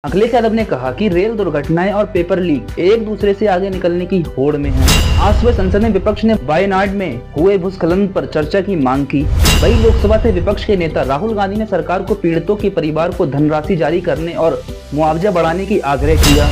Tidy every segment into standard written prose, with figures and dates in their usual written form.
अखिलेश यादव ने कहा कि रेल दुर्घटनाएं और पेपर लीक एक दूसरे से आगे निकलने की होड़ में हैं। आज सुबह संसद में विपक्ष ने वायनाड में हुए भूस्खलन पर चर्चा की मांग की। वहीं लोकसभा से विपक्ष के नेता राहुल गांधी ने सरकार को पीड़ितों के परिवार को धनराशि जारी करने और मुआवजा बढ़ाने की आग्रह किया।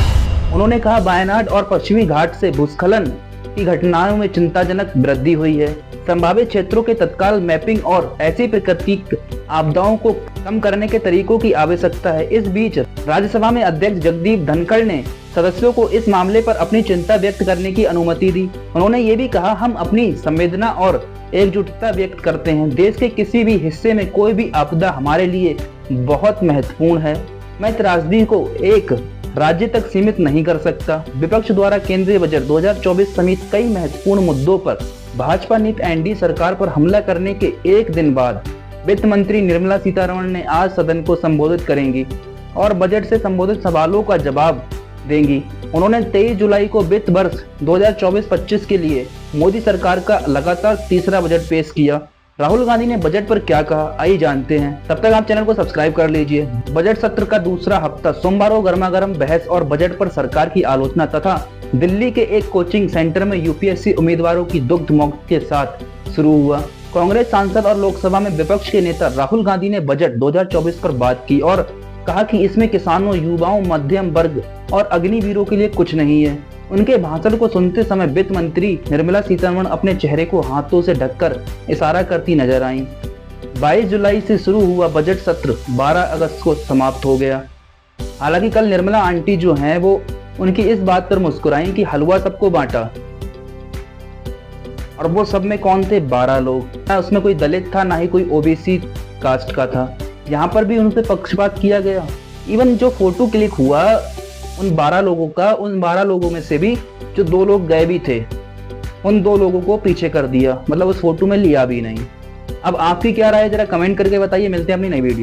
उन्होंने कहा, वायनाड और पश्चिमी घाट से भूस्खलन की घटनाओं में चिंताजनक वृद्धि हुई है। संभावित क्षेत्रों के तत्काल मैपिंग और ऐसी प्राकृतिक आपदाओं को कम करने के तरीकों की आवश्यकता है। इस बीच राज्यसभा में अध्यक्ष जगदीप धनखड़ ने सदस्यों को इस मामले पर अपनी चिंता व्यक्त करने की अनुमति दी। उन्होंने ये भी कहा, हम अपनी संवेदना और एकजुटता व्यक्त करते हैं। देश के किसी भी हिस्से में कोई भी आपदा हमारे लिए बहुत महत्वपूर्ण है। मैं त्रासदी को एक राज्य तक सीमित नहीं कर सकता। विपक्ष द्वारा केंद्रीय बजट 2024 समेत कई महत्वपूर्ण मुद्दों पर भाजपा नीति एनडीए सरकार पर हमला करने के एक दिन बाद वित्त मंत्री निर्मला सीतारमण ने आज सदन को संबोधित करेंगी और बजट से संबंधित सवालों का जवाब देंगी। उन्होंने 23 जुलाई को वित्त वर्ष 2024-25 के लिए मोदी सरकार का लगातार तीसरा बजट पेश किया। राहुल गांधी ने बजट पर क्या कहा, आइए जानते हैं। तब तक आप चैनल को सब्सक्राइब कर लीजिए। बजट सत्र का दूसरा हफ्ता सोमवार को गर्मागर्म बहस और बजट पर सरकार की आलोचना तथा दिल्ली के एक कोचिंग सेंटर में यूपीएससी उम्मीदवारों की दुग्ध मौत के साथ शुरू हुआ। कांग्रेस सांसद और लोकसभा में विपक्ष के नेता राहुल गांधी ने बजट 2024 पर बात की और कहा कि इसमें किसानों, युवाओं, मध्यम वर्ग और अग्निवीरों के लिए कुछ नहीं है। उनके भाषण को सुनते समय वित्त मंत्री निर्मला सीतारमण अपने चेहरे को हाथों से ढककर इशारा करती नजर आईं। 22 जुलाई से शुरू हुआ बजट सत्र 12 अगस्त को समाप्त हो गया। हालांकि कल निर्मला आंटी जो हैं वो उनकी इस बात पर मुस्कुराई कि हलवा सबको बांटा, और वो सब में कौन थे? 12 लोग। ना उसमें कोई दलित था, ना ही कोई ओबीसी कास्ट का था। यहाँ पर भी उनसे पक्षपात किया गया। इवन जो फोटो क्लिक हुआ उन 12 लोगों का, उन 12 लोगों में से भी जो 2 लोग गए भी थे, उन 2 लोगों को पीछे कर दिया, मतलब उस फोटो में लिया भी नहीं। अब आपकी क्या राय है, जरा कमेंट करके बताइए। मिलते हैं अपनी नई वीडियो।